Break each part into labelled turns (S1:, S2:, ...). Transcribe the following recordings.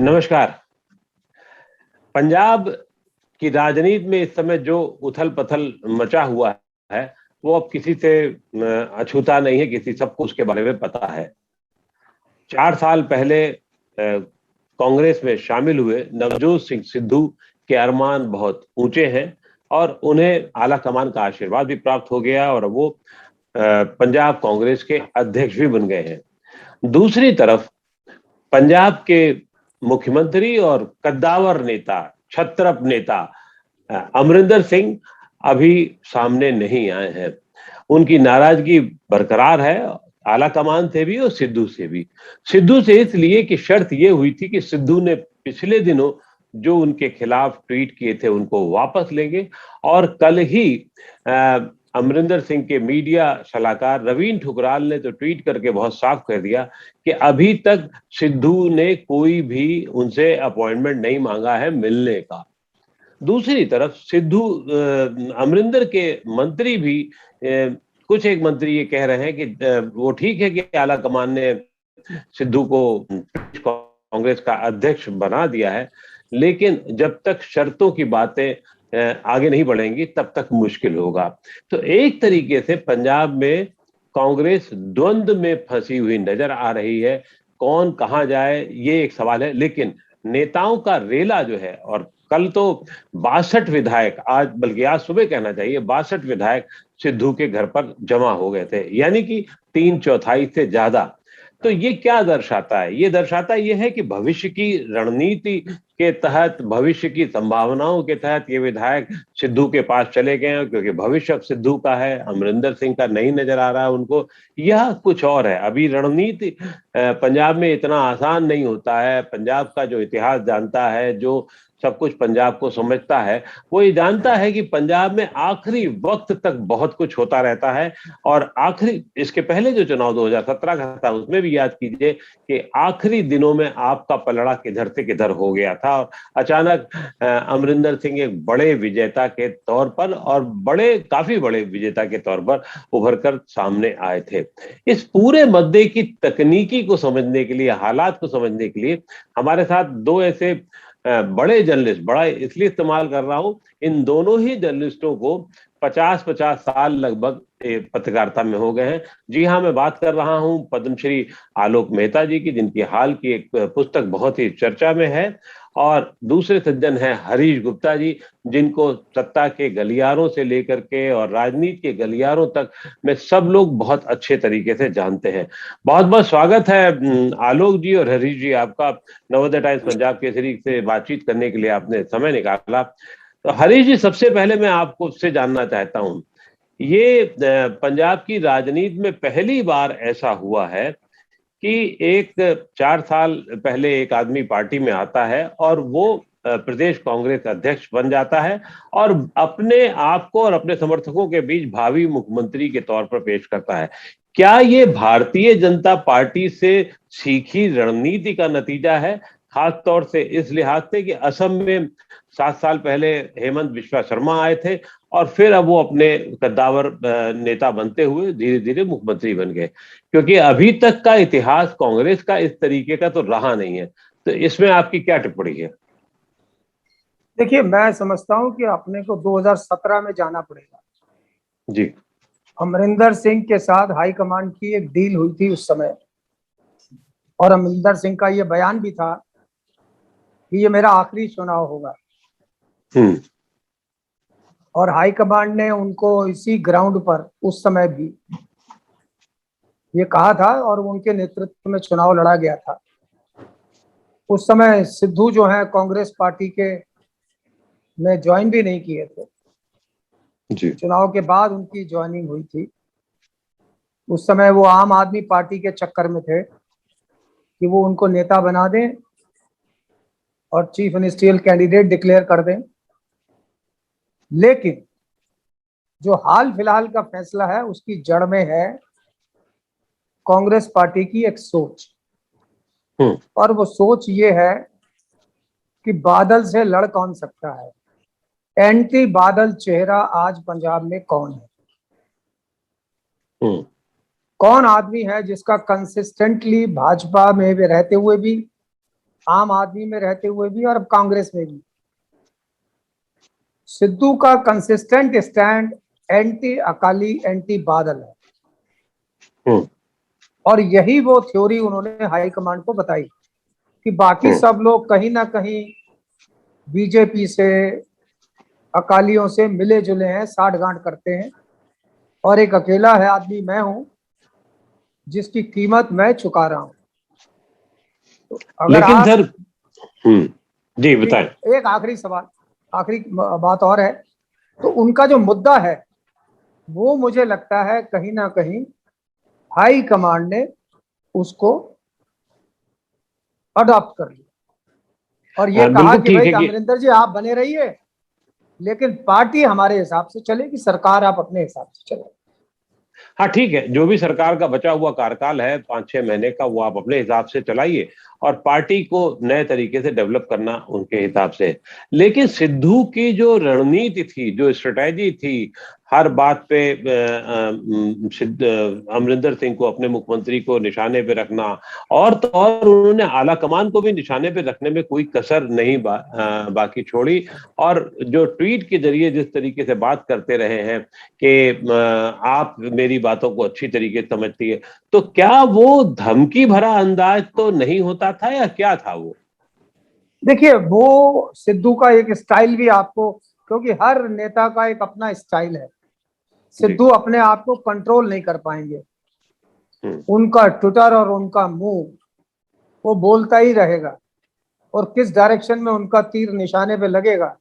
S1: नमस्कार। पंजाब की राजनीति में इस समय जो उथल पथल मचा हुआ है वो अब किसी से अछूता नहीं है, किसी सबको उसके बारे में पता है। 4 साल पहले कांग्रेस में शामिल हुए नवजोत सिंह सिद्धू के अरमान बहुत ऊंचे हैं और उन्हें आला कमान का आशीर्वाद भी प्राप्त हो गया और वो पंजाब कांग्रेस के अध्यक्ष भी बन गए हैं। दूसरी तरफ पंजाब के मुख्यमंत्री और कद्दावर नेता, छत्रप नेता अमरिंदर सिंह अभी सामने नहीं आए हैं। उनकी नाराजगी बरकरार है, आला कमान से भी और सिद्धू से भी। सिद्धू से इसलिए कि शर्त यह हुई थी कि सिद्धू ने पिछले दिनों जो उनके खिलाफ ट्वीट किए थे उनको वापस लेंगे और कल ही अमरिंदर सिंह के मीडिया सलाहकार रवीन ठुकराल ने तो ट्वीट करके बहुत साफ कर दिया कि अभी तक सिद्धू ने कोई भी उनसे अपॉइंटमेंट नहीं मांगा है मिलने का। दूसरी तरफ सिद्धू अमरिंदर के मंत्री भी कुछ एक मंत्री ये कह रहे हैं कि वो ठीक है कि आला कमान ने सिद्धू को कांग्रेस का अध्यक्ष बना दिया है, लेकिन जब तक शर्तों की बातें आगे नहीं बढ़ेंगी तब तक मुश्किल होगा। तो एक तरीके से पंजाब में कांग्रेस द्वंद्व में फंसी हुई नजर आ रही है। कौन कहां जाए ये एक सवाल है, लेकिन नेताओं का रेला जो है, और कल तो 62 विधायक, आज बल्कि आज सुबह कहना चाहिए 62 विधायक सिद्धू के घर पर जमा हो गए थे, यानी कि 3/4 से ज्यादा। तो ये क्या दर्शाता है? ये दर्शाता ये है कि भविष्य की रणनीति के तहत, भविष्य की संभावनाओं के तहत ये विधायक सिद्धू के पास चले गए हैं, क्योंकि भविष्य अब सिद्धू का है, अमरिंदर सिंह का नहीं नजर आ रहा है उनको। यह कुछ और है। अभी रणनीति पंजाब में इतना आसान नहीं होता है। पंजाब का जो इतिहास जानता है, जो सब कुछ पंजाब को समझता है, वो ये जानता है कि पंजाब में आखिरी वक्त तक बहुत कुछ होता रहता है। और आखिरी, इसके पहले जो चुनाव 2017 का था उसमें भी याद कीजिए कि आखिरी दिनों में आपका पलड़ा किधर से किधर हो गया था और अचानक अमरिंदर सिंह एक बड़े विजेता के तौर पर, और काफी बड़े विजेता के तौर पर उभर कर सामने आए थे। इस पूरे मुद्दे की तकनीकी को समझने के लिए, हालात को समझने के लिए हमारे साथ दो ऐसे बड़े जर्नलिस्ट, बड़ा इसलिए इस्तेमाल कर रहा हूं, इन दोनों ही जर्नलिस्टों को 50-50 साल लगभग पत्रकारिता में हो गए हैं। जी हाँ, मैं बात कर रहा हूं पद्मश्री आलोक मेहता जी की, जिनकी हाल की एक पुस्तक बहुत ही चर्चा में है, और दूसरे सज्जन हैं हरीश गुप्ता जी, जिनको सत्ता के गलियारों से लेकर के और राजनीति के गलियारों तक में सब लोग बहुत अच्छे तरीके से जानते हैं। बहुत बहुत स्वागत है आलोक जी और हरीश जी आपका। नवोदय टाइम्स पंजाब केसरी से बातचीत करने के लिए आपने समय निकाला। तो हरीश जी, सबसे पहले मैं आपको उससे जानना चाहता हूं, ये पंजाब की राजनीति में पहली बार ऐसा हुआ है कि एक 4 साल पहले एक आदमी पार्टी में आता है और वो प्रदेश कांग्रेस अध्यक्ष बन जाता है और अपने आप को और अपने समर्थकों के बीच भावी मुख्यमंत्री के तौर पर पेश करता है। क्या ये भारतीय जनता पार्टी से सीखी रणनीति का नतीजा है? खास तौर से इस लिहाज से कि असम में 7 साल पहले हेमंत बिस्वा शर्मा आए थे और फिर अब वो अपने कद्दावर नेता बनते हुए धीरे धीरे मुख्यमंत्री बन गए, क्योंकि अभी तक का इतिहास कांग्रेस का इस तरीके का तो रहा नहीं है। तो इसमें आपकी क्या टिप्पणी है?
S2: देखिए, मैं समझता हूं कि अपने को 2017 में जाना पड़ेगा
S1: जी।
S2: अमरिंदर सिंह के साथ हाईकमांड की एक डील हुई थी उस समय, और अमरिंदर सिंह का ये बयान भी था कि ये मेरा आखिरी चुनाव होगा। और हाईकमांड ने उनको इसी ग्राउंड पर उस समय भी ये कहा था और उनके नेतृत्व में चुनाव लड़ा गया था। उस समय सिद्धू जो है कांग्रेस पार्टी के में ज्वाइन भी नहीं किए थे
S1: जी।
S2: चुनाव के बाद उनकी ज्वाइनिंग हुई थी। उस समय वो आम आदमी पार्टी के चक्कर में थे कि वो उनको नेता बना दें और चीफ मिनिस्ट्रियल कैंडिडेट डिक्लेयर कर दें। लेकिन जो हाल फिलहाल का फैसला है उसकी जड़ में है कांग्रेस पार्टी की एक सोच, और वो सोच ये है कि बादल से लड़ कौन सकता है, एंटी बादल चेहरा आज पंजाब में कौन है, कौन आदमी है जिसका कंसिस्टेंटली भाजपा में भी रहते हुए भी आम आदमी में रहते हुए भी और अब कांग्रेस में भी, सिद्धू का consistent stand anti Akali anti बादल है। और यही वो थ्योरी उन्होंने हाईकमांड को बताई कि बाकी सब लोग कहीं ना कहीं बीजेपी से, अकालियों से मिले जुले हैं, साठ गांठ करते हैं, और एक अकेला है आदमी मैं हूं जिसकी कीमत मैं चुका रहा हूं। तो अगर
S1: लेकिन
S2: आप
S1: सर जी बताएं।
S2: एक आखिरी सवाल, आखिरी बात और है, तो उनका जो मुद्दा है वो मुझे लगता है कहीं ना कहीं हाई कमांड ने उसको अडॉप्ट कर लिया और ये कहा
S1: बिल्कुल
S2: कि
S1: ठीक
S2: भाई
S1: है कि
S2: अमरिंदर जी आप बने रहिए, लेकिन पार्टी हमारे हिसाब से चलेगी, सरकार आप अपने हिसाब से चलेगी।
S1: हाँ ठीक है, जो भी सरकार का बचा हुआ कार्यकाल है 5-6 महीने का, वो आप अपने हिसाब से चलाइए और पार्टी को नए तरीके से डेवलप करना उनके हिसाब से। लेकिन सिद्धू की जो रणनीति थी, जो स्ट्रेटजी थी, हर बात पे अमरिंदर सिंह को, अपने मुख्यमंत्री को निशाने पे रखना, और तो और उन्होंने आला कमान को भी निशाने पे रखने में कोई कसर नहीं बाकी छोड़ी। और जो ट्वीट के जरिए जिस तरीके से बात करते रहे हैं कि आप मेरी बातों को अच्छी तरीके से समझती है, तो क्या वो धमकी भरा अंदाज तो नहीं होता था या क्या था वो?
S2: देखिए वो सिद्धू का एक स्टाइल भी आपको, क्योंकि हर नेता का एक अपना स्टाइल है, सिद्धू अपने आप को कंट्रोल नहीं कर पाएंगे। उनका ट्विटर और उनका मुंह वो बोलता ही रहेगा, और किस डायरेक्शन में उनका तीर निशाने पे लगेगा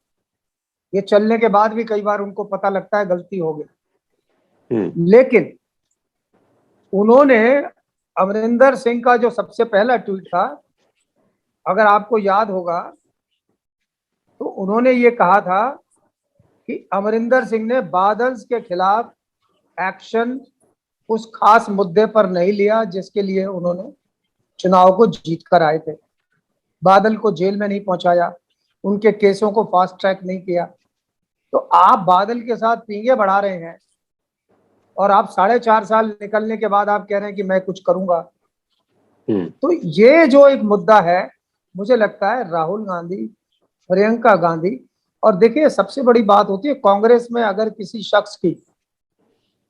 S2: ये चलने के बाद भी कई बार उनको पता लगता है गलती हो गई। लेकिन उन्होंने अमरिंदर सिंह का जो सबसे पहला ट्वीट था, अगर आपको याद होगा, तो उन्होंने ये कहा था कि अमरिंदर सिंह ने बादल के खिलाफ एक्शन उस खास मुद्दे पर नहीं लिया जिसके लिए उन्होंने चुनाव को जीत कर आए थे। बादल को जेल में नहीं पहुंचाया, उनके केसों को फास्ट ट्रैक नहीं किया। तो आप बादल के साथ पींगे बढ़ा रहे हैं और आप 4.5 साल निकलने के बाद आप कह रहे हैं कि मैं कुछ करूंगा। तो ये जो एक मुद्दा है, मुझे लगता है राहुल गांधी, प्रियंका गांधी, और देखिए सबसे बड़ी बात होती है कांग्रेस में, अगर किसी शख्स की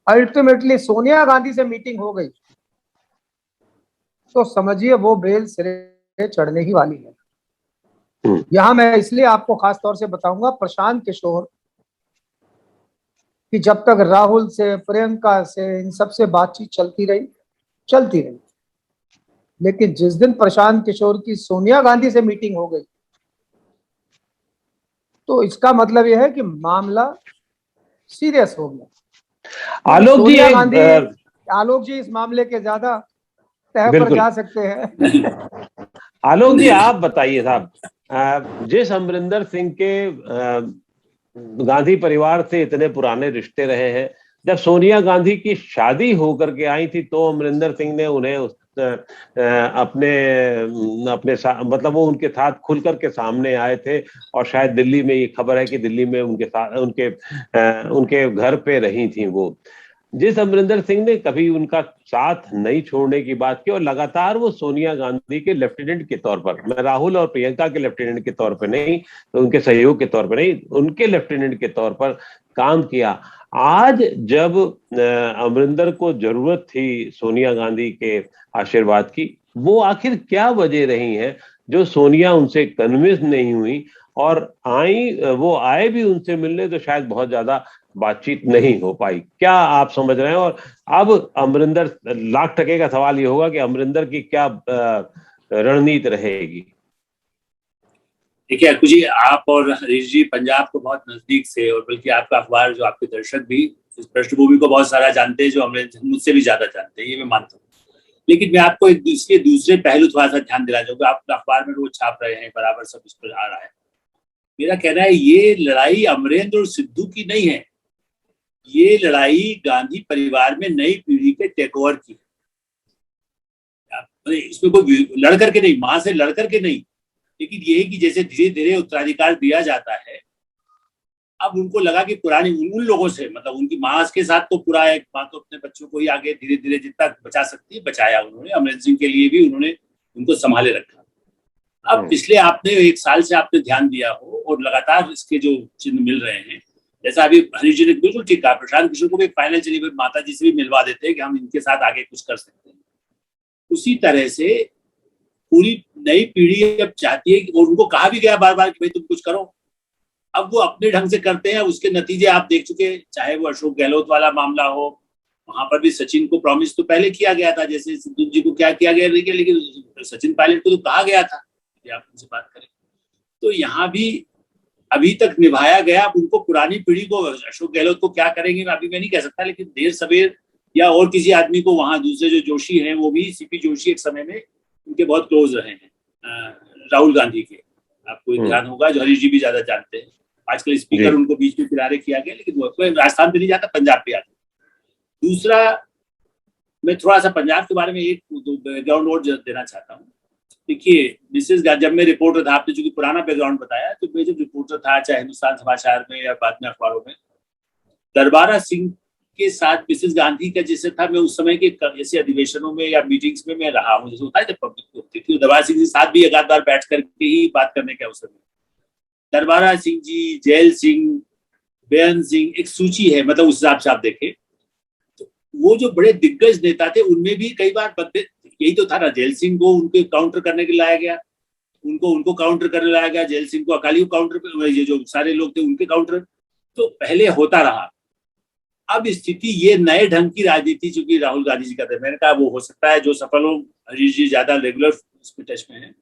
S2: अल्टीमेटली सोनिया गांधी से मीटिंग हो गई तो समझिए वो बेल सिरे चढ़ने ही वाली है। यहां मैं इसलिए आपको खास तौर से बताऊंगा, प्रशांत किशोर कि जब तक राहुल से, प्रियंका से, इन सब से बातचीत चलती रही, लेकिन जिस दिन प्रशांत किशोर की सोनिया गांधी से मीटिंग हो गई तो इसका मतलब यह है कि मामला सीरियस हो गया।
S1: आलोक जी
S2: सोनिया गांधी, आलोक जी इस मामले के ज्यादा तह पर जा सकते हैं।
S1: आलोक जी आप बताइए साहब, जिस अमरिंदर सिंह के गांधी परिवार से इतने पुराने रिश्ते रहे हैं, जब सोनिया गांधी की शादी होकर के आई थी तो अमरिंदर सिंह ने उन्हें अपने अपने मतलब वो उनके साथ खुलकर के सामने आए थे, और शायद दिल्ली में ये खबर है कि दिल्ली में उनके साथ उनके घर पे रही थी वो। जिस अमरिंदर सिंह ने कभी उनका साथ नहीं छोड़ने की बात की और लगातार वो सोनिया गांधी के लेफ्टिनेंट के तौर पर, मैं राहुल और प्रियंका के लेफ्टिनेंट के तौर पर नहीं, तो उनके सहयोग के तौर पर नहीं, उनके लेफ्टिनेंट के तौर पर काम किया। आज जब अमरिंदर को जरूरत थी सोनिया गांधी के आशीर्वाद की, वो आखिर क्या वजह रही है जो सोनिया उनसे कन्विंस नहीं हुई और वो आए भी उनसे मिलने तो शायद बहुत ज्यादा बातचीत नहीं हो पाई? क्या आप समझ रहे हैं? और अब अमरिंदर, लाख टके का सवाल ये होगा कि अमरिंदर की क्या रणनीति रहेगी?
S3: देखिए अक्कू जी, आप और हरीश जी पंजाब को बहुत नजदीक से, और बल्कि आपका अखबार, जो आपके दर्शक भी इस पृष्ठभूमि को बहुत सारा जानते हैं, जो अमरिंदर मुझसे भी ज्यादा जानते हैं, ये मैं मानता हूँ। लेकिन मैं आपको एक दूसरे पहलू थोड़ा सा ध्यान दिला दूंगा। आप अखबार में रोज छाप रहे हैं, बराबर सब इस पर आ रहा है। मेरा कहना है ये लड़ाई अमरिंदर और सिद्धू की नहीं है, ये लड़ाई गांधी परिवार में नई पीढ़ी के टेकओवर की है। इसमें कोई लड़ करके नहीं, मां से लड़ करके नहीं, लेकिन ये है कि जैसे धीरे धीरे उत्तराधिकार दिया जाता है, अब उनको लगा कि पुरानी उन लोगों से, मतलब उनकी मां के साथ तो पूरा एक मां तो अपने बच्चों को ही आगे धीरे धीरे जितना बचा सकती है बचाया उन्होंने। अमरिंदर सिंह के लिए भी उन्होंने उनको संभाले रखा। अब पिछले आपने 1 साल से आपने ध्यान दिया हो और लगातार इसके जो चिन्ह मिल रहे हैं, जैसा अभी हरीश जी ने बिल्कुल ठीक कहा, प्रशांत किशोर को भी फाइनेंशियली माता जी से भी मिलवा देते हैं कि हम इनके साथ आगे कुछ कर सकते हैं। उसी तरह से पूरी नई पीढ़ी अब चाहती है कि, और उनको कहा भी गया बार बार कि भाई तुम कुछ करो, अब वो अपने ढंग से करते हैं। उसके नतीजे आप देख चुके, चाहे वो अशोक गहलोत वाला मामला हो, वहां पर भी सचिन को प्रॉमिस तो पहले किया गया था, जैसे सिद्धू जी को क्या किया गया, लेकिन सचिन पायलट को तो कहा गया था कि आप उनसे बात करें। तो यहाँ भी अभी तक निभाया गया। अब उनको पुरानी पीढ़ी को, अशोक गहलोत को क्या करेंगे अभी मैं नहीं कह सकता, लेकिन देर सवेर या और किसी आदमी को, वहां दूसरे जो जोशी हैं, वो भी सीपी जोशी एक समय में उनके बहुत क्लोज रहे हैं राहुल गांधी के, आपको ध्यान होगा, जो हरीश जी भी ज्यादा जानते हैं। आजकल स्पीकर उनको बीच में किनारे किया गया, लेकिन वो राजस्थान पे नहीं जाता, पंजाब पे आता। दूसरा, मैं थोड़ा सा पंजाब के बारे में एक बैकग्राउंड और देना चाहता हूँ। देखिए, जब मैं रिपोर्टर था, आपने चूंकि पुराना बैकग्राउंड बताया, तो मैं जब रिपोर्टर था, चाहे हिंदुस्तान समाचार में या बाद में अखबारों में, दरबारा सिंह के साथ मिसेस गांधी का जैसे था, मैं उस समय के जैसे अधिवेशनों में या मीटिंग्स में मैं रहा हूँ, जैसे होता है जब पब्लिक होती थी, दरबारा सिंह के साथ भी एक आध बार बैठ करके ही बात करने के अवसर में। दरबारा सिंह जी, जैल सिंह, बेअंत सिंह, एक सूची है, मतलब उस हिसाब से आप देखें तो वो जो बड़े दिग्गज नेता थे, उनमें भी कई बार बदले, यही तो था ना, जैल सिंह को उनके काउंटर करने के लिए लाया गया, उनको काउंटर करने लाया गया, जैल सिंह को अकाली काउंटर पे, ये जो सारे लोग थे उनके काउंटर, तो पहले होता रहा। अब स्थिति ये नए ढंग की राजनीति, चूंकि राहुल गांधी जी का था, मैंने कहा वो हो सकता है जो सफल हो, हरीश जी ज्यादा रेगुलर इसमें टच में है।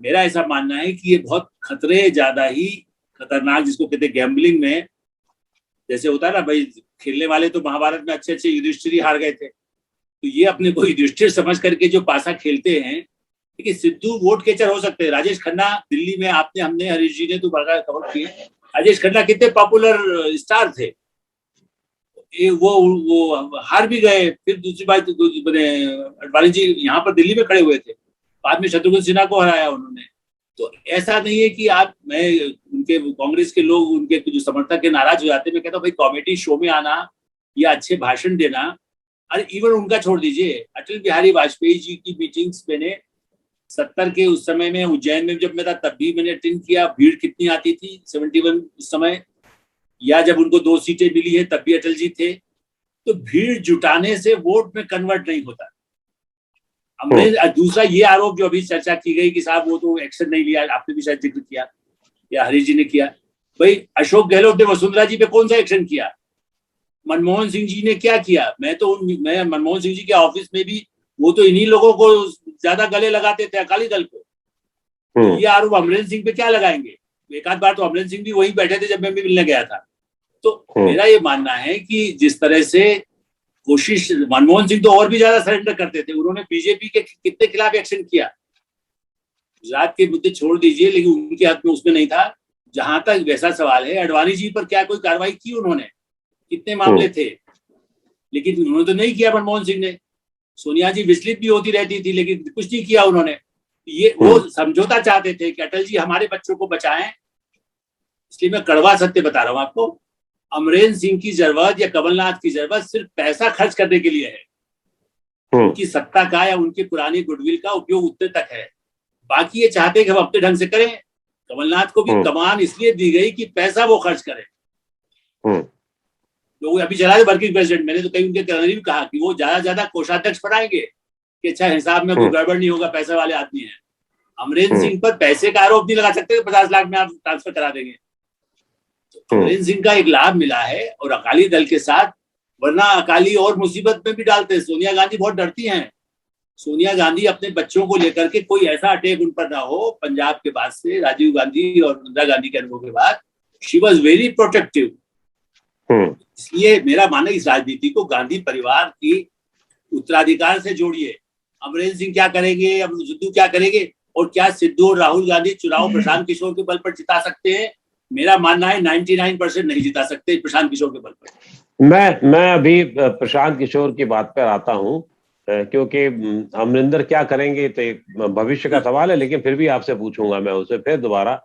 S3: मेरा ऐसा मानना है कि ये बहुत खतरे, ज्यादा ही खतरनाक, जिसको कहते हैं गैम्बलिंग में, जैसे होता है ना भाई, खेलने वाले तो महाभारत में अच्छे अच्छे युधिष्ठिर ही हार गए थे, तो ये अपने को युधिष्ठिर समझ करके जो पासा खेलते हैं, देखिए सिद्धू वोट कैचर हो सकते हैं। राजेश खन्ना दिल्ली में, हमने हरीश जी ने तो बड़ा कवर किए, राजेश खन्ना कितने पॉपुलर स्टार थे, वो हार भी गए। फिर दूसरी बात, अडवाणी जी यहाँ पर दिल्ली में खड़े हुए थे, बाद में शत्रुघ्न सिन्हा को हराया उन्होंने। तो ऐसा नहीं है कि मैं उनके कांग्रेस के लोग, उनके जो समर्थक है, नाराज हो जाते हैं। मैं कहता हूँ भाई, कॉमेडी शो में आना या अच्छे भाषण देना, अरे इवन उनका छोड़ दीजिए, अटल बिहारी वाजपेयी जी की मीटिंग्स मैंने 70 के उस समय में उज्जैन में जब मैं था, तब भी मैंने अटेंड किया। भीड़ कितनी आती थी 71 उस समय, या जब उनको 2 सीटें मिली है तब भी अटल जी थे। तो भीड़ जुटाने से वोट में कन्वर्ट नहीं होता। हमने दूसरा ये आरोप जो अभी चर्चा की गई कि साहब वो तो एक्शन नहीं लिया, आपने भी शायद जिक्र किया या हरीश जी ने किया, भाई अशोक गहलोत ने वसुंधरा जी पे कौन सा एक्शन किया? मनमोहन सिंह जी ने क्या किया? मैं मनमोहन सिंह जी के ऑफिस में भी, वो तो इन्हीं लोगों को ज्यादा गले लगाते थे, अकाली दल को। ये आरोप अमरेंद्र सिंह पे क्या लगाएंगे? एक आध बार तो अमरेंद्र सिंह भी वहीं बैठे थे जब मैं भी मिलने गया था। तो मेरा ये मानना है कि जिस तरह से कोशिश, मनमोहन सिंह तो और भी ज्यादा सरेंडर करते थे, उन्होंने बीजेपी के कितने खिलाफ एक्शन किया, गुजरात के मुद्दे छोड़ दीजिए, लेकिन उनके हाथ में उसमें नहीं था। जहां तक वैसा सवाल है, अडवाणी जी पर क्या कोई कार्रवाई की उन्होंने? कितने मामले थे, लेकिन उन्होंने तो नहीं किया मनमोहन सिंह ने। सोनिया जी विचलित भी होती रहती थी, लेकिन कुछ नहीं किया उन्होंने। ये वो समझौता चाहते थे कि अटल जी हमारे बच्चों को बचाएं। इसलिए मैं कड़वा सत्य बता रहा हूं आपको, अमरेंद्र सिंह की जरूरत या कमलनाथ की जरूरत सिर्फ पैसा खर्च करने के लिए है। उनकी सत्ता का या उनकी पुरानी गुडविल का उपयोग उतने तक है। बाकी ये चाहते हैं कि हम अपने ढंग से करें। कमलनाथ को भी कमान इसलिए दी गई कि पैसा वो खर्च करें। लोग अभी चला रहे वर्किंग प्रेसिडेंट, मैंने तो कहीं उनके कर्नल भी कहा कि वो ज्यादा कोषाध्यक्ष बनाएंगे कि अच्छा हिसाब में कोई गड़बड़ नहीं होगा, पैसे वाले आदमी है। अमरेंद्र सिंह पर पैसे का आरोप नहीं लगा सकते 50 लाख में आप ट्रांसफर करा देंगे। अमरेंद्र सिंह का एक लाभ मिला है और अकाली दल के साथ, वरना अकाली और मुसीबत में भी डालते हैं। सोनिया गांधी बहुत डरती हैं। सोनिया गांधी अपने बच्चों को लेकर के कोई ऐसा अटैक उन पर ना हो। पंजाब के बाद से राजीव गांधी और इंदिरा गांधी के अनुभव के बाद शी वॉज वेरी प्रोटेक्टिव। इसलिए मेरा मानना है इस राजनीति को गांधी परिवार की उत्तराधिकार से जोड़िए। अमरेंद्र सिंह क्या करेंगे, अब सिद्धू क्या करेंगे, और क्या सिद्धू और राहुल गांधी चुनाव प्रशांत किशोर के बल पर जिता सकते हैं? मेरा मानना है 99% नहीं जिता सकते प्रशांत किशोर के बल पर।
S1: मैं अभी प्रशांत किशोर की बात पर आता हूं, क्योंकि अमरिंदर क्या करेंगे तो भविष्य का सवाल है, लेकिन फिर भी आपसे पूछूंगा मैं उसे फिर दोबारा।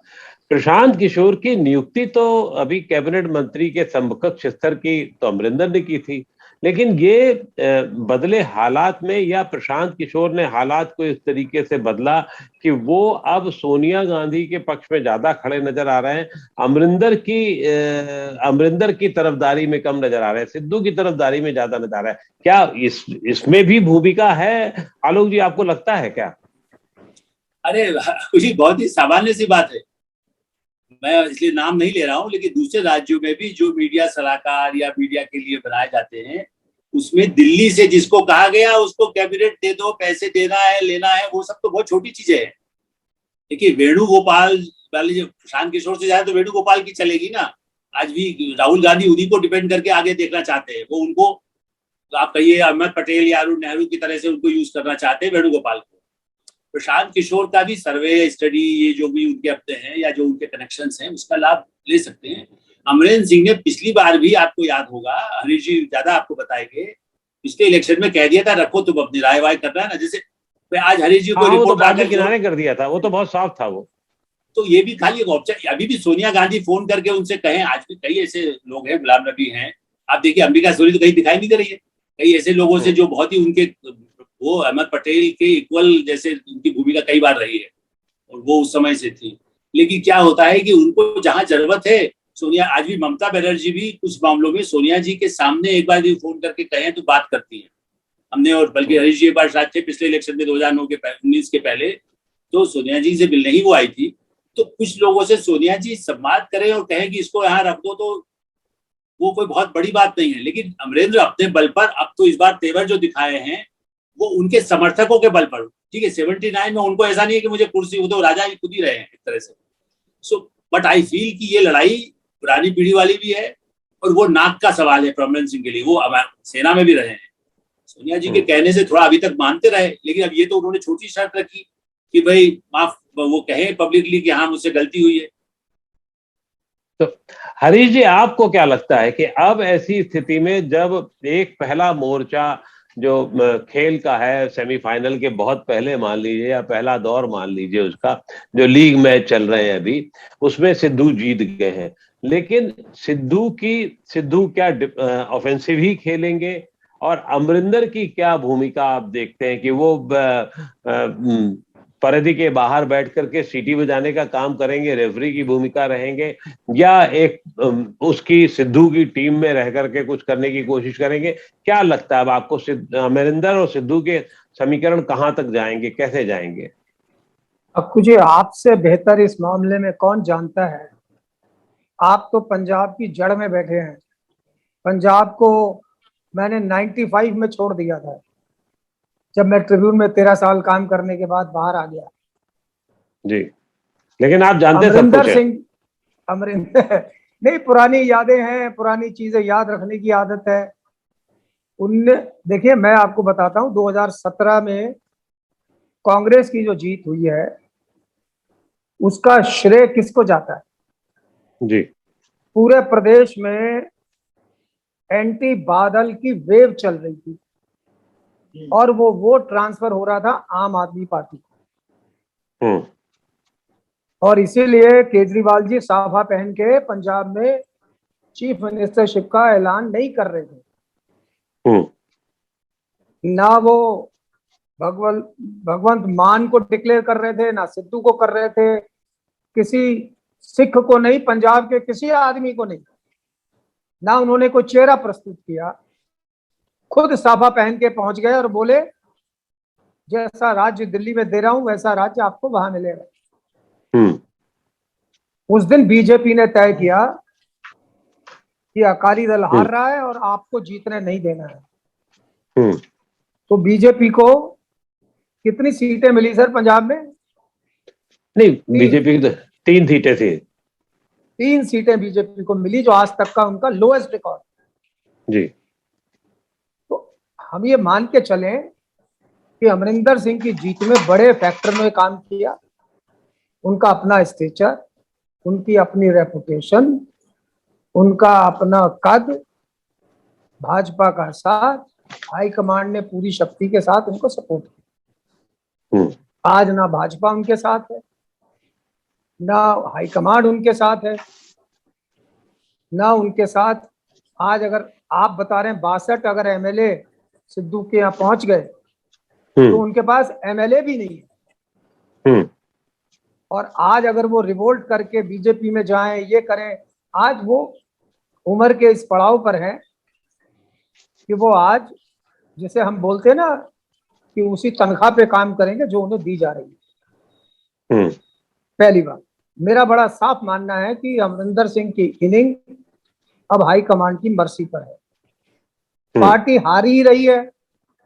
S1: प्रशांत किशोर की नियुक्ति तो अभी कैबिनेट मंत्री के समकक्ष स्तर की तो अमरिंदर ने की थी, लेकिन ये बदले हालात में, या प्रशांत किशोर ने हालात को इस तरीके से बदला कि वो अब सोनिया गांधी के पक्ष में ज्यादा खड़े नजर आ रहे हैं, अमरिंदर की तरफदारी में कम नजर आ रहे हैं, सिद्धू की तरफदारी में ज्यादा नजर आ रहा है? क्या इसमें भी भूमिका है आलोक जी, आपको लगता है क्या?
S3: अरे कुछ बहुत ही सामान्य सी बात है, मैं इसलिए नाम नहीं ले रहा हूं, लेकिन दूसरे राज्यों में भी जो मीडिया सलाहकार या मीडिया के लिए बनाए जाते हैं, उसमें दिल्ली से जिसको कहा गया उसको कैबिनेट दे दो, पैसे देना है लेना है, वो सब तो बहुत छोटी चीजें हैं। देखिए वेणुगोपाल वाली, प्रशांत किशोर से ज्यादा तो वेणुगोपाल की चलेगी ना। आज भी राहुल गांधी उन्हीं को डिपेंड करके आगे देखना चाहते हैं, वो उनको आप कहिए अहमद पटेल या अरुण नेहरू की तरह से उनको यूज करना चाहते हैं वेणुगोपाल को। प्रशांत किशोर का भी सर्वे स्टडी, ये जो भी उनके अपने हैं या जो उनके कनेक्शंस हैं, उसका लाभ ले सकते हैं। अमरेंद्र सिंह ने पिछली बार भी, आपको याद होगा, हरीश जी ज्यादा आपको बताएंगे, पिछले इलेक्शन में कह दिया था रखो तुम अपनी राय वाय करना है ना, जैसे आज हरीश जी को रिपोर्ट
S1: बाद में किनारे कर दिया था, वो तो बहुत साफ था वो।
S3: तो ये भी खाली एक ऑब्जेक्ट, अभी भी सोनिया गांधी फोन करके उनसे कहें, आज भी कई ऐसे लोग हैं, गुलाम नबी हैं, आप देखिए अंबिका सोनी तो कहीं दिखाई नहीं दे रही है, कई ऐसे लोगों से जो बहुत ही उनके, वो अहमद पटेल के इक्वल जैसे उनकी भूमिका कई बार रही है और वो उस समय से थी। लेकिन क्या होता है कि उनको जहां जरूरत है, सोनिया, आज भी ममता बनर्जी भी कुछ मामलों में सोनिया जी के सामने एक बार भी फोन करके कहें तो बात करती है। हमने, और बल्कि हरीश जी एक बार शायद थे पिछले इलेक्शन में 2009 के 19 के पहले, तो सोनिया जी से मिलने ही वो आई थी। तो कुछ लोगों से सोनिया जी संवाद करें और कहें कि इसको यहाँ रख दो, तो वो कोई बहुत बड़ी बात नहीं है। लेकिन अमरेंद्र अपने बल पर अब तो इस बार तेवर जो दिखाए हैं वो उनके समर्थकों के बल पर, ठीक है, 79 में उनको ऐसा नहीं है कि मुझे कुर्सी, वो तो राजा ही खुद ही रहे हैं एक तरह से। सो बट आई फील कि ये लड़ाई पुरानी पीढ़ी वाली भी है और वो नाक का सवाल है अमरेंद्र सिंह के लिए। वो सेना में भी रहे हैं, सोनिया जी के कहने से थोड़ा अभी तक मानते रहे, लेकिन अब ये तो उन्होंने छोटी शर्त रखी कि भाई माफ, वो कहे पब्लिकली कि हाँ मुझसे गलती हुई है।
S1: तो हरीश जी, आपको क्या लगता है कि अब ऐसी स्थिति में जब एक पहला मोर्चा जो खेल का है, सेमीफाइनल के बहुत पहले मान लीजिए, या पहला दौर मान लीजिए उसका, जो लीग मैच चल रहे हैं अभी, उसमें सिद्धू जीत गए हैं, लेकिन सिद्धू क्या ऑफेंसिव ही खेलेंगे, और अमरिंदर की क्या भूमिका आप देखते हैं कि वो परिधि के बाहर बैठ करके सीटी बजाने का काम करेंगे, रेफरी की भूमिका रहेंगे, या एक उसकी सिद्धू की टीम में रह करके कुछ करने की कोशिश करेंगे? क्या लगता है अब आपको, अमरिंदर और सिद्धू के समीकरण कहां तक जाएंगे, कैसे जाएंगे?
S2: अब कुछ आपसे बेहतर इस मामले में कौन जानता है। आप तो पंजाब की जड़ में बैठे हैं। पंजाब को मैंने 95 में छोड़ दिया था, जब मैं ट्रिब्यून में 13 साल काम करने के बाद बाहर आ गया
S1: जी। लेकिन आप जानते
S2: अमरिंदर सिंह, अमरिंदर नहीं, पुरानी यादें हैं, पुरानी चीजें याद रखने की आदत है। उनने, देखिए मैं आपको बताता हूं, 2017 में कांग्रेस की जो जीत हुई है उसका श्रेय किसको जाता है?
S1: जी।
S2: पूरे प्रदेश में एंटी बादल की वेव चल रही थी और वो वोट ट्रांसफर हो रहा था आम आदमी पार्टी को, और इसीलिए केजरीवाल जी साफा पहन के पंजाब में चीफ मिनिस्टरशिप का ऐलान नहीं कर रहे थे। ना वो भगवंत मान को डिक्लेयर कर रहे थे, ना सिद्धू को कर रहे थे, किसी सिख को नहीं, पंजाब के किसी आदमी को नहीं, ना उन्होंने कोई चेहरा प्रस्तुत किया। खुद साफा पहन के पहुंच गए और बोले जैसा राज्य दिल्ली में दे रहा हूं वैसा राज्य आपको वहां मिलेगा। उस दिन बीजेपी ने तय किया कि अकाली दल हार रहा है और आपको जीतने नहीं देना है। तो बीजेपी को कितनी सीटें मिली सर पंजाब में?
S1: नहीं, बीजेपी की तो 3 सीटें थी।
S2: 3 सीटें बीजेपी को मिली, जो आज तक का उनका लोएस्ट रिकॉर्ड।
S1: जी।
S2: तो हम ये मान के चलें कि अमरिंदर सिंह की जीत में बड़े फैक्टर में काम किया उनका अपना स्टेचर, उनकी अपनी रेपुटेशन, उनका अपना कद, भाजपा का साथ, हाईकमांड ने पूरी शक्ति के साथ उनको सपोर्ट किया। आज ना भाजपा उनके साथ है, ना हाईकमांड उनके साथ है, ना उनके साथ आज अगर आप बता रहे हैं 62 अगर एमएलए सिद्धू के यहाँ पहुंच गए तो
S1: हम्म
S2: उनके पास एमएलए भी नहीं है।
S1: हम्म
S2: और आज अगर वो रिवोल्ट करके बीजेपी में जाएं, ये करें, आज वो उम्र के इस पड़ाव पर है कि वो आज, जैसे हम बोलते हैं ना, कि उसी तनख्वाह पे काम करेंगे जो उन्हें दी जा रही है।
S1: हम्म
S2: पहली बात, मेरा बड़ा साफ मानना है कि अमरिंदर सिंह की इनिंग अब हाईकमांड की मर्जी पर है। पार्टी हार ही रही है,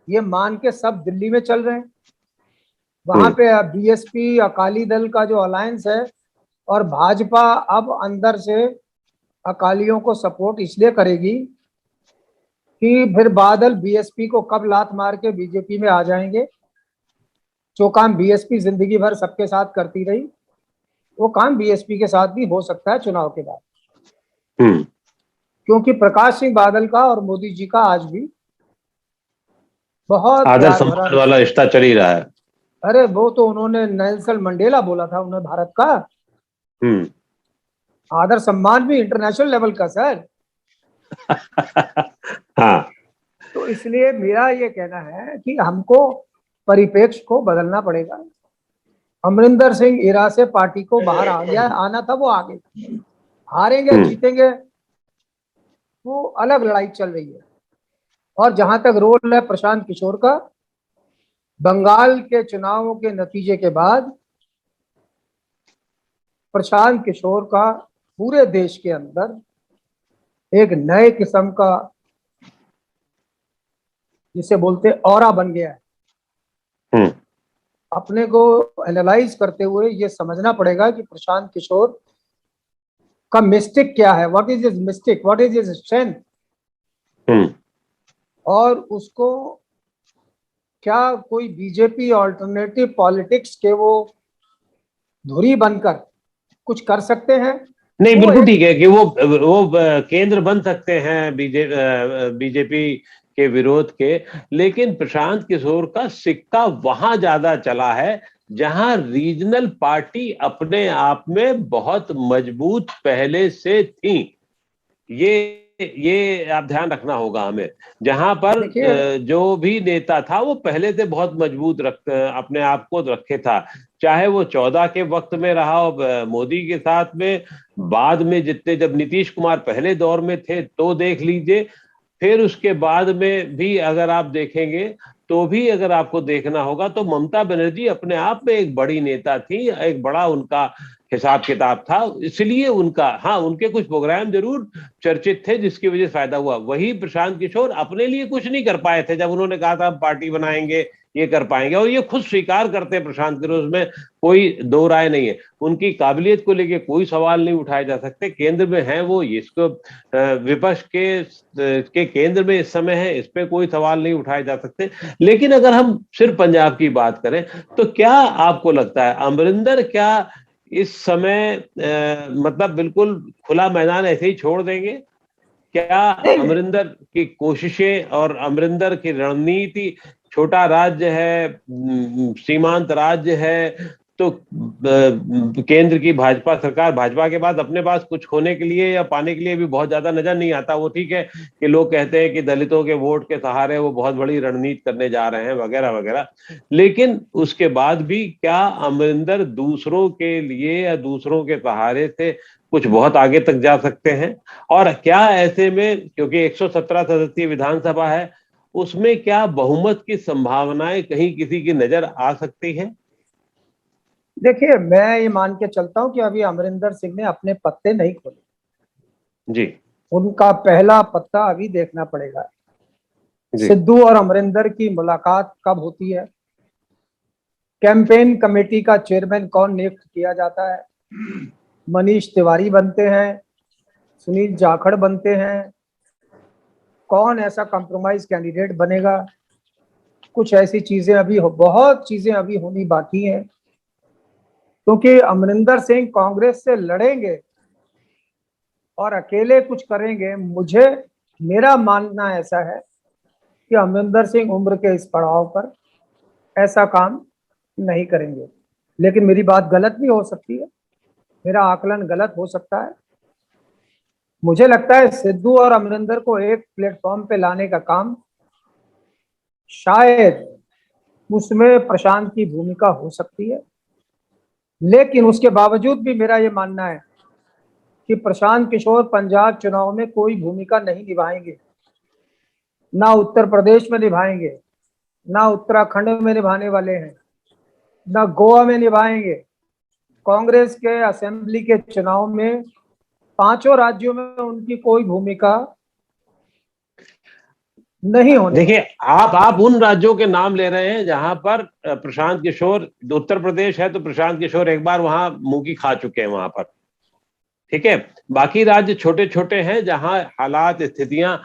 S2: ये मान के सब दिल्ली में चल रहे हैं। वहां पे बीएसपी अकाली दल का जो अलायंस है और भाजपा अब अंदर से अकालियों को सपोर्ट इसलिए करेगी कि फिर बादल बीएसपी को कब लात मार के बीजेपी में आ जाएंगे। जो काम बीएसपी जिंदगी भर सबके साथ करती रही, वो काम बीएसपी के साथ भी हो सकता है चुनाव के बाद। क्योंकि प्रकाश सिंह बादल का और मोदी जी का आज भी बहुत
S1: आदर
S2: प्यार भरा
S1: सम्मान वाला रिश्ता चल ही रहा है।
S2: अरे वो तो उन्होंने नेल्सन मंडेला बोला था उन्हें भारत का।
S1: हम्म
S2: आदर सम्मान भी इंटरनेशनल लेवल का सर।
S1: हाँ।
S2: तो इसलिए मेरा ये कहना है कि हमको परिप्रेक्ष्य को बदलना पड़ेगा। अमरिंदर सिंह इरा से पार्टी को बाहर आ गया, आना था वो आ गए। हारेंगे जीतेंगे वो अलग लड़ाई चल रही है। और जहां तक रोल है प्रशांत किशोर का, बंगाल के चुनावों के नतीजे के बाद प्रशांत किशोर का पूरे देश के अंदर एक नए किस्म का, जिसे बोलते ऑरा बन गया है। अपने को एनालाइज करते हुए ये समझना पड़ेगा कि प्रशांत किशोर का मिस्टिक क्या है, what is his mistake, what is his strength, और उसको क्या कोई बीजेपी ऑल्टरनेटिव पॉलिटिक्स के वो धुरी बनकर कुछ कर सकते हैं।
S1: नहीं, बिल्कुल ठीक है कि वो केंद्र बन सकते हैं बीजेपी के विरोध के, लेकिन प्रशांत किशोर का सिक्का वहां ज्यादा चला है जहां रीजनल पार्टी अपने आप में बहुत मजबूत पहले से थी। ये आप ध्यान रखना होगा हमें। जहां पर जो भी नेता था वो पहले से बहुत मजबूत अपने आप को रखे था, चाहे वो 14 के वक्त में रहा हो मोदी के साथ में, बाद में जितने जब नीतीश कुमार पहले दौर में थे तो देख लीजिए, फिर उसके बाद में भी अगर आप देखेंगे तो भी अगर आपको देखना होगा तो ममता बनर्जी अपने आप में एक बड़ी नेता थी, एक बड़ा उनका हिसाब किताब था, इसलिए उनका, हाँ, उनके कुछ प्रोग्राम जरूर चर्चित थे जिसकी वजह से फायदा हुआ। वही प्रशांत किशोर अपने लिए कुछ नहीं कर पाए थे जब उन्होंने कहा था हम पार्टी बनाएंगे, ये कर पाएंगे, और ये खुद स्वीकार करते हैं प्रशांत किशोर, उसमें कोई दो राय नहीं है। उनकी काबिलियत को लेके कोई सवाल नहीं उठाए जा सकते। केंद्र में है वो, इसको विपक्ष के केंद्र में इस समय है, इस पे कोई सवाल नहीं उठाए जा सकते। लेकिन अगर हम सिर्फ पंजाब की बात करें तो क्या आपको लगता है अमरिंदर क्या इस समय मतलब बिल्कुल खुला मैदान ऐसे ही छोड़ देंगे? क्या अमरिंदर की कोशिशें और अमरिंदर की रणनीति, छोटा राज्य है, सीमांत राज्य है, तो केंद्र की भाजपा सरकार, भाजपा के बाद अपने पास कुछ होने के लिए या पाने के लिए भी बहुत ज्यादा नजर नहीं आता। वो ठीक है कि लोग कहते हैं कि दलितों के वोट के सहारे वो बहुत बड़ी रणनीति करने जा रहे हैं वगैरह वगैरह, लेकिन उसके बाद भी क्या अमरिंदर दूसरों के लिए या दूसरों के सहारे से कुछ बहुत आगे तक जा सकते हैं? और क्या ऐसे में, क्योंकि 117 सदस्यीय विधानसभा है, उसमें क्या बहुमत की संभावनाएं कहीं किसी की नजर आ सकती है?
S2: देखिए, मैं ये मान के चलता हूं कि अभी अमरिंदर सिंह ने अपने पत्ते नहीं खोले
S1: जी।
S2: उनका पहला पत्ता अभी देखना पड़ेगा। सिद्धू और अमरिंदर की मुलाकात कब होती है, कैंपेन कमेटी का चेयरमैन कौन नियुक्त किया जाता है, मनीष तिवारी बनते हैं, सुनील जाखड़ बनते हैं, कौन ऐसा कंप्रोमाइज कैंडिडेट बनेगा, कुछ ऐसी चीजें अभी बहुत चीजें अभी होनी बाकी हैं। क्योंकि अमरिंदर सिंह कांग्रेस से लड़ेंगे और अकेले कुछ करेंगे, मेरा मानना ऐसा है कि अमरिंदर सिंह उम्र के इस पड़ाव पर ऐसा काम नहीं करेंगे। लेकिन मेरी बात गलत भी हो सकती है, मेरा आकलन गलत हो सकता है। मुझे लगता है सिद्धू और अमरिंदर को एक प्लेटफॉर्म पे लाने का काम शायद उसमें प्रशांत की भूमिका हो सकती है, लेकिन उसके बावजूद भी मेरा ये मानना है कि प्रशांत किशोर पंजाब चुनाव में कोई भूमिका नहीं निभाएंगे, ना उत्तर प्रदेश में निभाएंगे, ना उत्तराखंड में निभाने वाले हैं, ना गोवा में निभाएंगे। कांग्रेस के असेंबली के चुनाव में पांचों राज्यों में उनकी कोई भूमिका नहीं होने।
S1: देखिए, आप उन राज्यों के नाम ले रहे हैं जहां पर प्रशांत किशोर, उत्तर प्रदेश है तो प्रशांत किशोर एक बार वहां मुंह खा चुके हैं वहां पर, ठीक है। बाकी राज्य छोटे छोटे हैं जहां हालात, स्थितियां,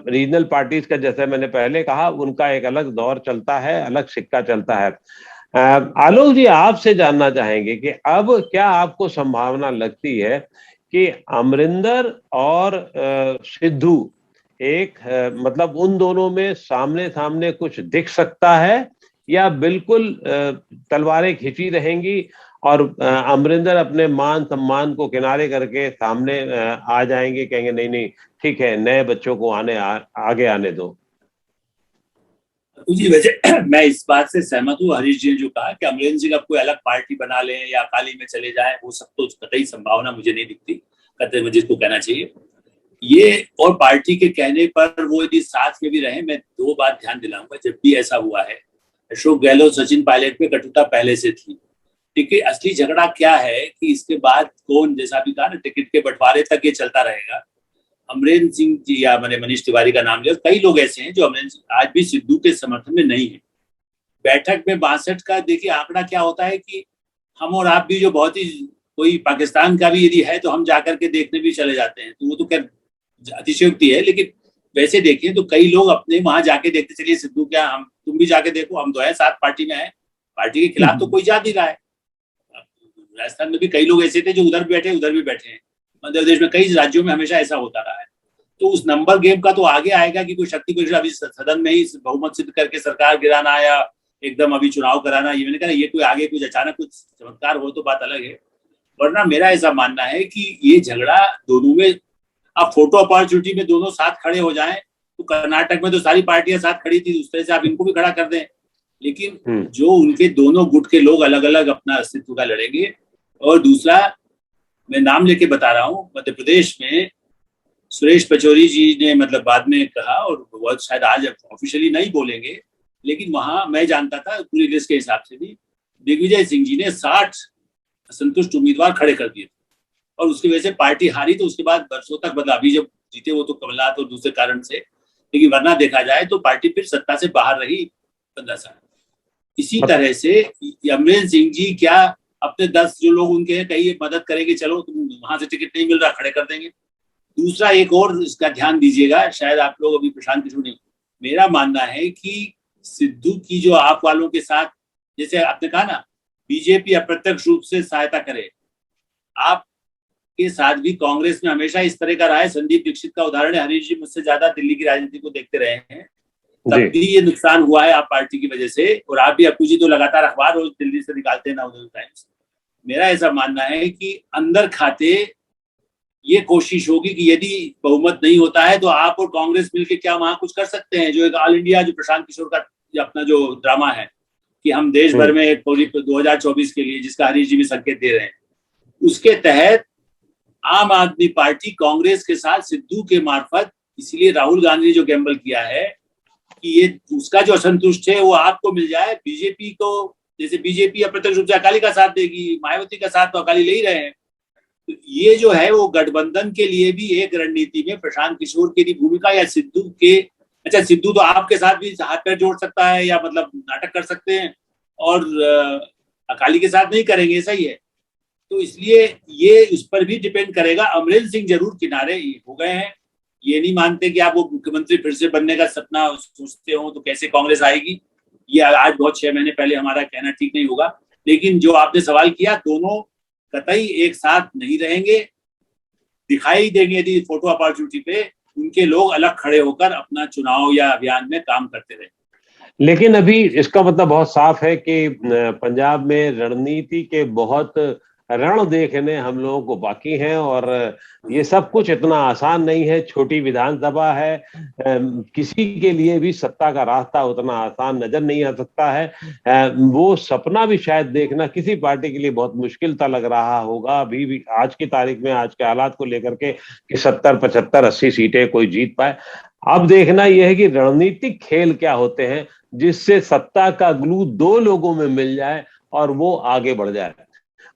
S1: रीजनल पार्टीज का, जैसे मैंने पहले कहा, उनका एक अलग दौर चलता है, अलग सिक्का चलता है। आलोक जी, आपसे जानना चाहेंगे कि अब क्या आपको संभावना लगती है कि अमरिंदर और सिद्धू एक मतलब उन दोनों में सामने सामने कुछ दिख सकता है, या बिल्कुल तलवारें खिंची रहेंगी और अमरिंदर अपने मान सम्मान को किनारे करके सामने आ जाएंगे, कहेंगे नहीं नहीं ठीक है, नए बच्चों को आगे आने दो?
S3: जी, वैसे मैं इस बात से सहमत हूँ हरीश जी ने जो कहा कि अमरिंदर सिंह अब कोई अलग पार्टी बना लें या अकाली में चले जाएं, वो सब तो कतई संभावना मुझे नहीं दिखती, कतई मुझे इसको कहना चाहिए ये। और पार्टी के कहने पर वो यदि साथ में भी रहे, मैं दो बात ध्यान दिलाऊंगा, जब भी ऐसा हुआ है, अशोक गहलोत सचिन पायलट पे कटुता पहले से थी, ठीक है। असली झगड़ा क्या है कि इसके बाद कौन, जैसा भी कहा ना, टिकट के बंटवारे तक ये चलता रहेगा। अमरिंदर सिंह जी या मैंने मनीष तिवारी का नाम लिया, कई लोग ऐसे हैं जो अमरिंदर सिंह आज भी सिद्धू के समर्थन में नहीं है। बैठक में 62 का देखिए आंकड़ा क्या होता है कि हम और आप भी जो बहुत ही, कोई पाकिस्तान का भी यदि है तो हम जाकर के देखने भी चले जाते हैं, तो वो तो खैर अतिशयोक्ति है, लेकिन वैसे देखें तो कई लोग अपने वहां जाके देखते, चलिए सिद्धू क्या, हम तुम भी जाके देखो, हम तो है साथ पार्टी में है, पार्टी के खिलाफ तो कोई जा नहीं रहा है। राजस्थान में भी कई लोग ऐसे थे जो उधर बैठे उधर भी बैठे हैं, मध्य प्रदेश में कई राज्यों में हमेशा ऐसा होता रहा है। तो उस नंबर गेम का तो आगे आएगा कि कोई शक्ति को अभी सदन में ही बहुमत सिद्ध करके सरकार गिराना या एकदम अभी चुनाव कराना, ये मैंने कहा ये कोई आगे कुछ अचानक कुछ चमत्कार हो तो बात अलग है, वरना मेरा ऐसा मानना है कि ये झगड़ा दोनों में, अब फोटो अपॉर्चुनिटी में दोनों साथ खड़े हो जाएं, तो कर्नाटक में तो सारी पार्टियां साथ खड़ी थी, उस तरह से आप इनको भी खड़ा कर दें, लेकिन जो उनके दोनों गुट के लोग अलग अलग अपना अस्तित्व का लड़ेंगे। और दूसरा, मैं नाम लेके बता रहा हूँ, मध्य प्रदेश में सुरेश पचौरी जी ने मतलब बाद में कहा, और बहुत शायद आज ऑफिशियली नहीं बोलेंगे, लेकिन वहां मैं जानता था पूरी लिस्ट के हिसाब से भी दिग्विजय सिंह जी ने 60 असंतुष्ट उम्मीदवार खड़े कर दिए, और उसकी वजह से पार्टी हारी। तो उसके बाद बरसों तक, मतलब अभी जब जीते वो तो कमलनाथ और दूसरे कारण से, लेकिन वरना देखा जाए तो पार्टी फिर सत्ता से बाहर रही 15 साल। इसी तरह से अमरिंदर सिंह जी क्या अपने 10 जो लोग उनके हैं, कहीं मदद करेंगे, चलो तुम वहां से टिकट नहीं मिल रहा, खड़े कर देंगे। दूसरा एक और इसका ध्यान दीजिएगा, शायद आप लोग अभी प्रशांत किशोर ने, मेरा मानना है कि सिद्धू की जो आप वालों के साथ, जैसे आपने कहा ना बीजेपी अप्रत्यक्ष रूप से सहायता करे, आप के साथ भी कांग्रेस में हमेशा इस तरह का रहा है। संदीप दीक्षित का उदाहरण है, हरीश जी मुझसे ज्यादा दिल्ली की राजनीति को देखते रहे हैं, तब भी ये नुकसान हुआ है आप पार्टी की वजह से, और आप भी, अपू जी तो लगातार अखबार रोज दिल्ली से निकालते हैं नवोदय टाइम्स। मेरा ऐसा मानना है कि अंदर खाते ये कोशिश होगी कि यदि बहुमत नहीं होता है तो आप और कांग्रेस मिलकर क्या वहां कुछ कर सकते हैं, जो एक ऑल इंडिया, जो प्रशांत किशोर का अपना जो ड्रामा है कि हम देश भर में 2024 के लिए, जिसका हरीश जी भी संकेत दे रहे हैं, उसके तहत आम आदमी पार्टी कांग्रेस के साथ सिद्धू के मार्फत, इसलिए राहुल गांधी ने जो गैम्बल किया है कि ये उसका जो असंतुष्ट है वो आपको मिल जाए, बीजेपी को, जैसे बीजेपी अप्रत्यक्ष रूप से अकाली का साथ देगी, मायावती का साथ तो अकाली ले ही रहे हैं, तो ये जो है वो गठबंधन के लिए भी एक रणनीति में प्रशांत किशोर की भूमिका, या सिद्धू के, अच्छा सिद्धू तो आपके साथ भी हाथ पैर जोड़ सकता है या मतलब नाटक कर सकते हैं, और अकाली के साथ नहीं करेंगे, सही है। तो इसलिए ये उस पर भी डिपेंड करेगा। अमरिंदर सिंह जरूर किनारे हो गए हैं, ये नहीं मानते कि आप वो मुख्यमंत्री फिर से बनने का सपना सोचते हो तो कैसे कांग्रेस आएगी, ये आज बहुत 6 महीने पहले हमारा कहना ठीक नहीं होगा। लेकिन जो आपने सवाल किया, दोनों कतई एक साथ नहीं रहेंगे, दिखाई देंगे यदि फोटो अपॉर्चुनिटी पे उनके लोग अलग खड़े होकर अपना चुनाव या अभियान में काम करते रहे।
S1: लेकिन अभी इसका मतलब बहुत साफ है कि पंजाब में रणनीति के बहुत रण देखने हम लोगों को बाकी हैं और ये सब कुछ इतना आसान नहीं है। छोटी विधानसभा है, किसी के लिए भी सत्ता का रास्ता उतना आसान नजर नहीं आ सकता है। वो सपना भी शायद देखना किसी पार्टी के लिए बहुत मुश्किल सा लग रहा होगा अभी भी आज की तारीख में, आज के हालात को लेकर के कि 70, 75, 80 सीटें कोई जीत पाए। अब देखना यह है कि रणनीतिक खेल क्या होते हैं जिससे सत्ता का ग्लू दो लोगों में मिल जाए और वो आगे बढ़ जाए।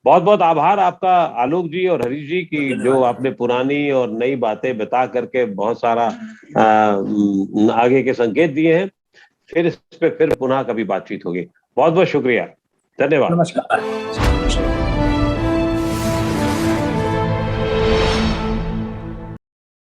S1: बहुत बहुत आभार आपका आलोक जी और हरीश जी की, जो आपने पुरानी और नई बातें बता करके बहुत सारा आगे के संकेत दिए हैं। फिर इस पे फिर पुनः कभी बातचीत होगी। बहुत बहुत शुक्रिया, धन्यवाद।
S2: नमस्कार।